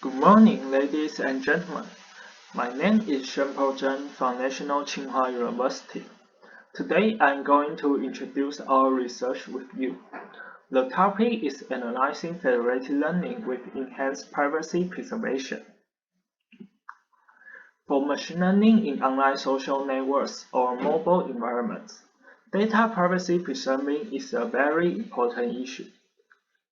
Good morning, ladies and gentlemen. My name is Sheng-Po from National Tsinghua University. Today I'm going to introduce our research with you. The topic is analyzing federated learning with enhanced privacy preservation. For machine learning in online social networks or mobile environments, data privacy preserving is a very important issue.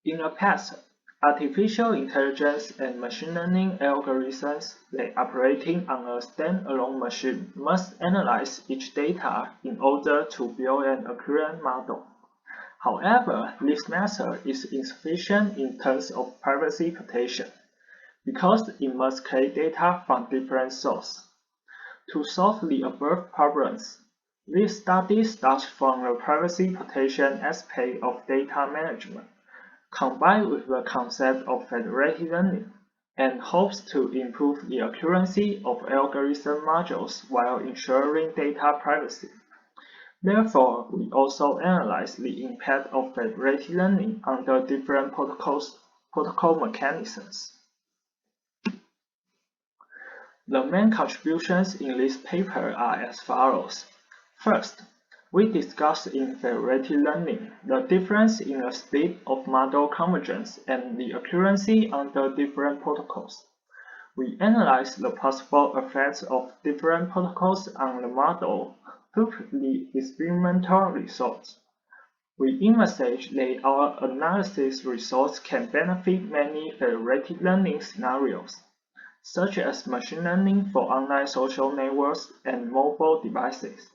In the past, artificial intelligence and machine learning algorithms that operating on a standalone machine must analyze each data in order to build an accurate model. However, this method is insufficient in terms of privacy protection, because it must collect data from different sources. To solve the above problems, this study starts from the privacy protection aspect of data management, combined with the concept of federated learning, and hopes to improve the accuracy of algorithm modules while ensuring data privacy. Therefore, we also analyze the impact of federated learning under different protocol mechanisms. The main contributions in this paper are as follows. First, we discuss in federated learning the difference in the speed of model convergence and the accuracy under different protocols. We analyze the possible effects of different protocols on the model through the experimental results. We envisage that our analysis results can benefit many federated learning scenarios, such as machine learning for online social networks and mobile devices.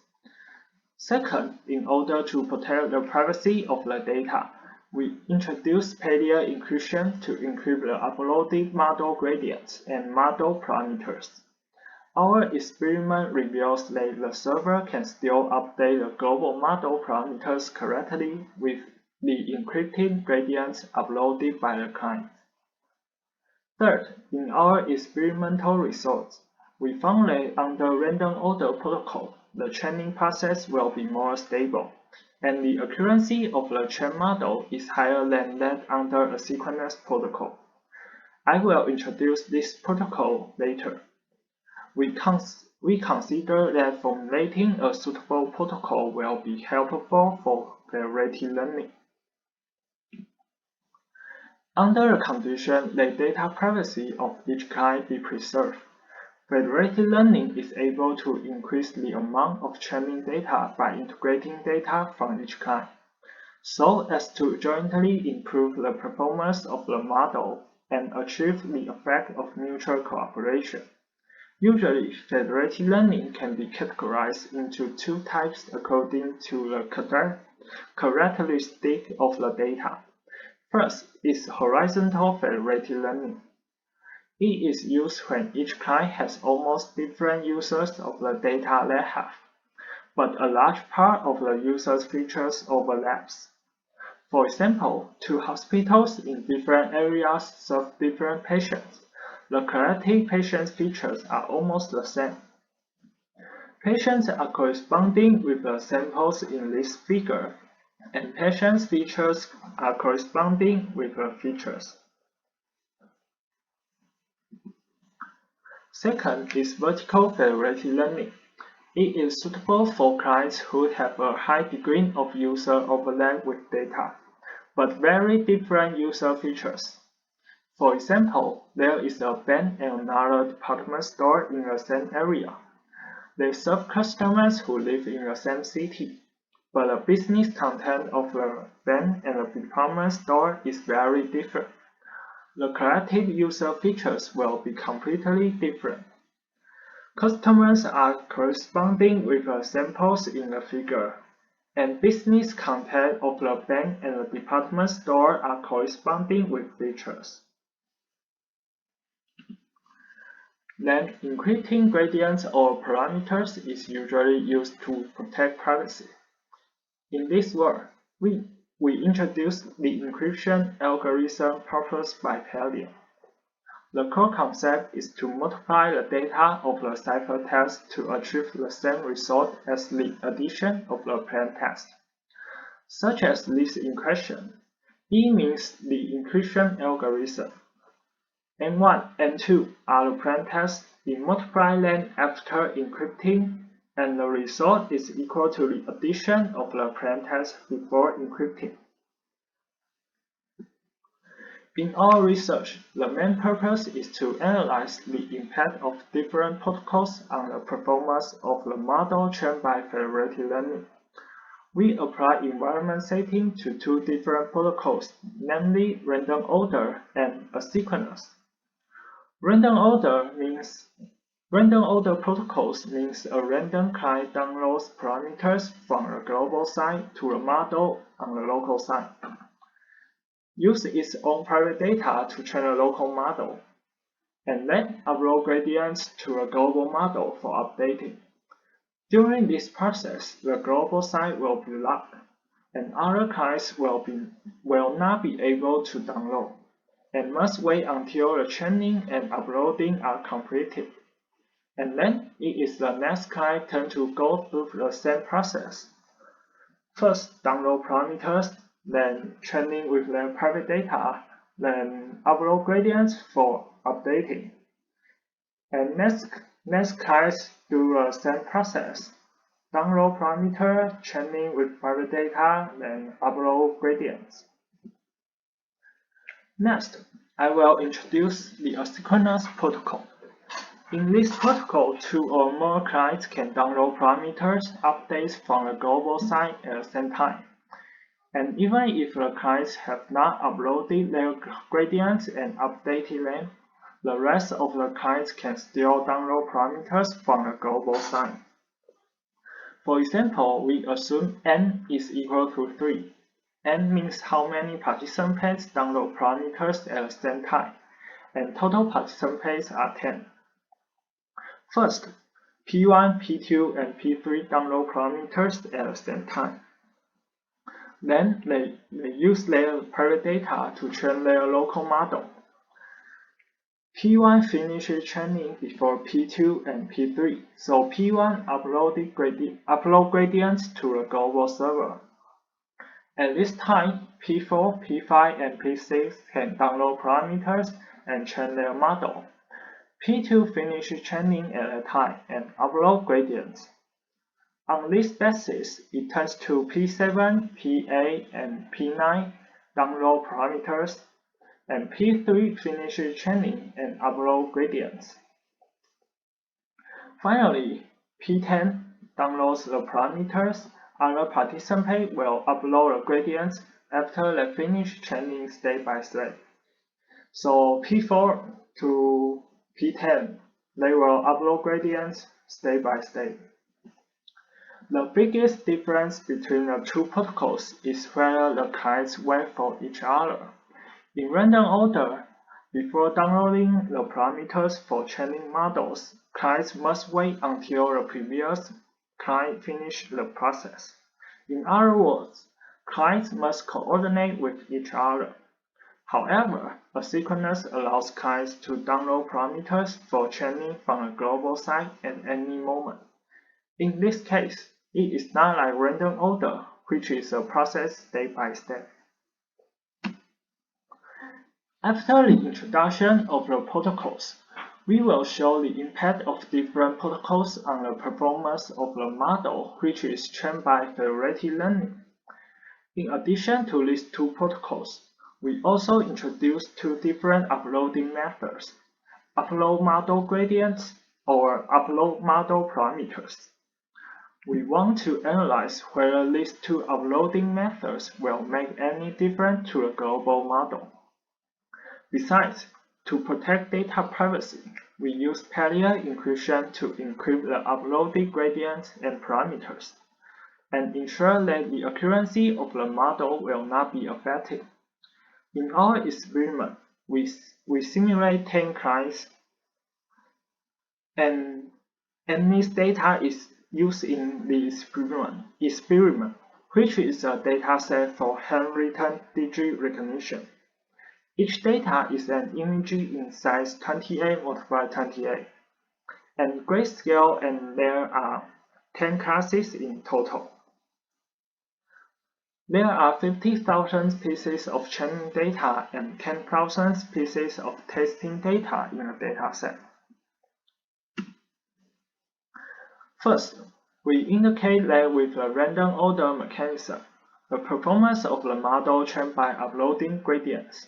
Second, in order to protect the privacy of the data, we introduce Pei-Yu encryption to encrypt the uploaded model gradients and model parameters. Our experiment reveals that the server can still update the global model parameters correctly with the encrypted gradients uploaded by the client. Third, in our experimental results, we found that under random order protocol, the training process will be more stable, and the accuracy of the trained model is higher than that under a synchronous protocol. I will introduce this protocol later. We consider that formulating a suitable protocol will be helpful for federated learning. Under the condition that data privacy of each client be preserved, federated learning is able to increase the amount of training data by integrating data from each client, so as to jointly improve the performance of the model and achieve the effect of mutual cooperation. Usually, federated learning can be categorized into two types according to the characteristic of the data. First is horizontal federated learning. It is used when each client has almost different users of the data they have, but a large part of the user's features overlaps. For example, two hospitals in different areas serve different patients. The collective patient features are almost the same. Patients are corresponding with the samples in this figure, and patients' features are corresponding with the features. Second is vertical federated learning. It is suitable for clients who have a high degree of user overlap with data, but very different user features. For example, there is a bank and another department store in the same area. They serve customers who live in the same city, but the business content of the bank and the department store is very different. The collective user features will be completely different. Customers are corresponding with the samples in the figure, and business content of the bank and the department store are corresponding with features. Then, encrypting gradients or parameters is usually used to protect privacy. In this work, we introduce the encryption algorithm proposed by Pei-Yu. The core concept is to multiply the data of the ciphertext to achieve the same result as the addition of the plain text. Such as this equation, E means the encryption algorithm, N1 and N2 are the plaintext in multiply length after encrypting, and the result is equal to the addition of the plaintext before encrypting. In our research, the main purpose is to analyze the impact of different protocols on the performance of the model trained by federated learning. We apply environment setting to two different protocols, namely random order and asynchronous. Random order protocols means a random client downloads parameters from the global side to the model on the local side, use its own private data to train a local model, and then upload gradients to a global model for updating. During this process, the global side will be locked, and other clients will not be able to download, and must wait until the training and uploading are completed. And then it is the next client turn to go through the same process. First, download parameters, then training with their private data, then upload gradients for updating. And next clients do the same process. Download parameter, training with private data, then upload gradients. Next, I will introduce the asynchronous protocol. In this protocol, two or more clients can download parameters updates from the global side at the same time. And even if the clients have not uploaded their gradients and updated them, the rest of the clients can still download parameters from the global side. For example, we assume n is equal to 3. N means how many participants download parameters at the same time, and total participants are 10. First, P1, P2, and P3 download parameters at the same time. Then they use their private data to train their local model. P1 finishes training before P2 and P3, so P1 upload gradients to the global server. At this time, P4, P5, and P6 can download parameters and train their model. P2 finishes training at a time and upload gradients. On this basis, it turns to P7, P8, and P9 download parameters, and P3 finishes training and upload gradients. Finally, P10 downloads the parameters. Other participants will upload the gradients after they finish training step by step. So P4 to P10, they will upload gradients step by step. The biggest difference between the two protocols is whether the clients wait for each other. In random order, before downloading the parameters for training models, clients must wait until the previous client finishes the process. In other words, clients must coordinate with each other. However, asynchronous allows clients to download parameters for training from the global side at any moment. In this case, it is not like random order, which is a process step by step. After the introduction of the protocols, we will show the impact of different protocols on the performance of the model which is trained by federated learning. In addition to these two protocols, we also introduce two different uploading methods: upload model gradients or upload model parameters. We want to analyze whether these two uploading methods will make any difference to the global model. Besides, to protect data privacy, we use parallel encryption to encrypt the uploaded gradients and parameters, and ensure that the accuracy of the model will not be affected. In our experiment, we simulate 10 clients, and this data is used in the experiment, which is a dataset for handwritten digit recognition. Each data is an image in size 28 × 28, and grayscale, and there are 10 classes in total. There are 50,000 pieces of training data and 10,000 pieces of testing data in a dataset. First, we indicate that with a random order mechanism, the performance of the model trained by uploading gradients.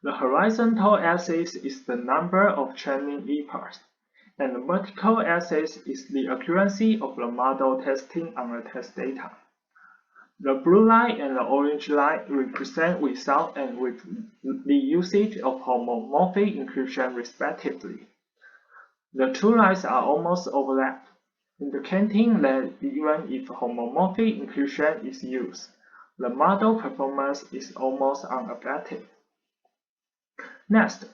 The horizontal axis is the number of training epochs, and the vertical axis is the accuracy of the model testing on the test data. The blue line and the orange line represent without and with the usage of homomorphic inclusion respectively. The two lines are almost overlapped, indicating that even if homomorphic inclusion is used, the model performance is almost unaffected. Next,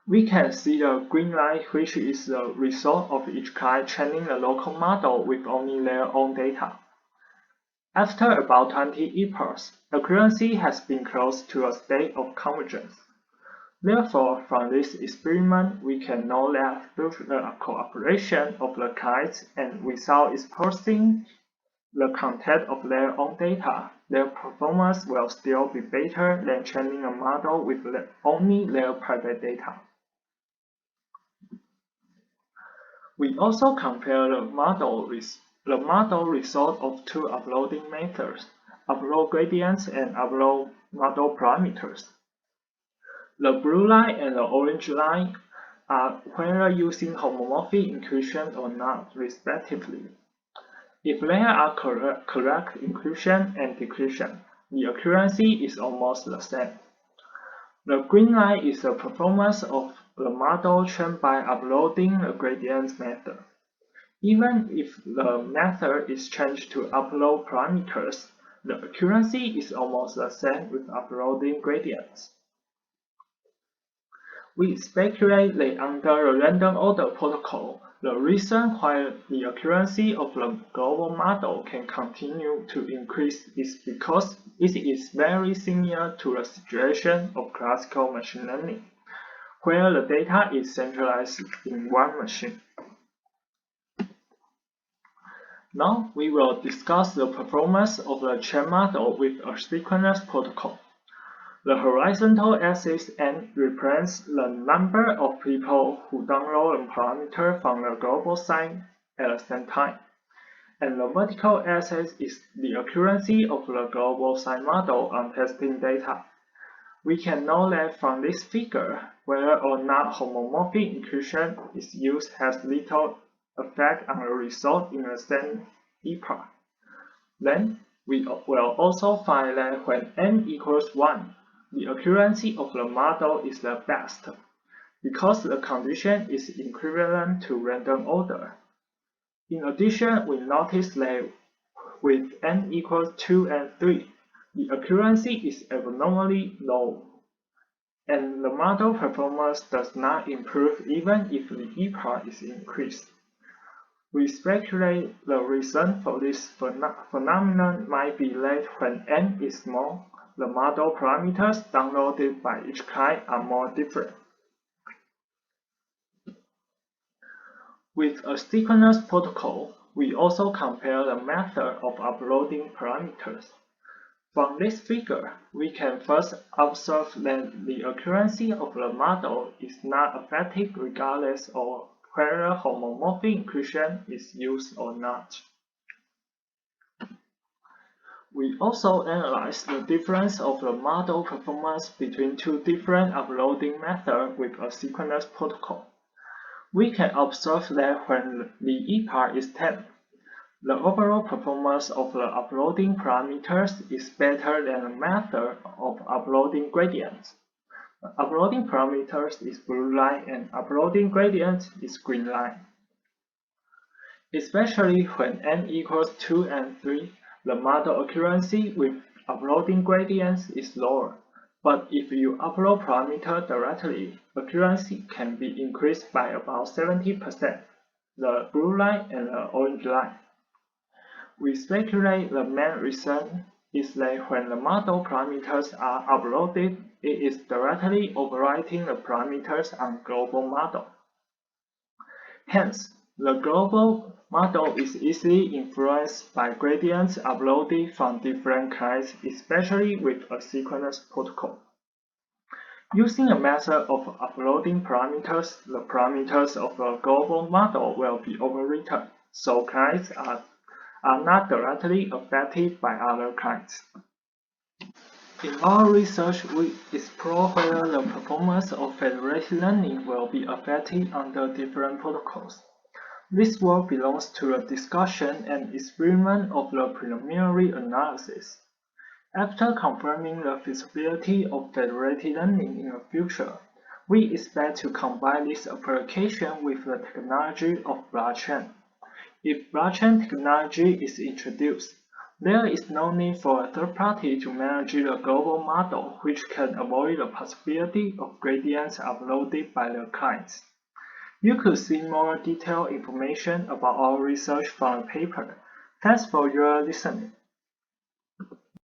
we can see the green line, which is the result of each client training the local model with only their own data. After about 20 epochs, accuracy has been close to a state of convergence. Therefore, from this experiment, we can know that through the cooperation of the clients and without exposing the content of their own data, their performance will still be better than training a model with only their private data. We also compare the model result of two uploading methods, upload gradients and upload model parameters. The blue line and the orange line are whether using homomorphic inclusion or not, respectively. If there are correct inclusion and declusion, the accuracy is almost the same. The green line is the performance of the model trained by uploading the gradients method. Even if the method is changed to upload parameters, the accuracy is almost the same with uploading gradients. We speculate that under the random order protocol, the reason why the accuracy of the global model can continue to increase is because it is very similar to the situation of classical machine learning, where the data is centralized in one machine. Now we will discuss the performance of the chain model with a synchronous protocol. The horizontal axis N represents the number of people who download a parameter from the global site at the same time, and the vertical axis is the accuracy of the global site model on testing data. We can know that from this figure, whether or not homomorphic inclusion is used has little effect on the result in the same epoch. Then, we will also find that when n equals 1, the accuracy of the model is the best, because the condition is equivalent to random order. In addition, we notice that with n equals 2 and 3, the accuracy is abnormally low, and the model performance does not improve even if the epoch is increased. We speculate the reason for this phenomenon might be that when n is small, the model parameters downloaded by each client are more different. With a synchronous protocol, we also compare the method of uploading parameters. From this figure, we can first observe that the accuracy of the model is not affected regardless of whether homomorphic inclusion is used or not. We also analyze the difference of the model performance between two different uploading methods with a synchronous protocol. We can observe that when the epoch is 10, the overall performance of the uploading parameters is better than the method of uploading gradients. Uploading parameters is blue line and uploading gradients is green line. Especially when n equals 2 and 3, the model accuracy with uploading gradients is lower, but if you upload parameter directly, accuracy can be increased by about 70%, the blue line and the orange line. We speculate the main reason is that when the model parameters are uploaded, it is directly overwriting the parameters on global model. Hence, the global model is easily influenced by gradients uploaded from different clients, especially with a synchronous protocol. Using a method of uploading parameters, the parameters of a global model will be overwritten, so clients are not directly affected by other clients. In our research, we explore whether the performance of federated learning will be affected under different protocols. This work belongs to the discussion and experiment of the preliminary analysis. After confirming the feasibility of federated learning in the future, we expect to combine this application with the technology of blockchain. If blockchain technology is introduced, there is no need for a third party to manage the global model, which can avoid the possibility of gradients uploaded by the clients. You could see more detailed information about our research from the paper. Thanks for your listening.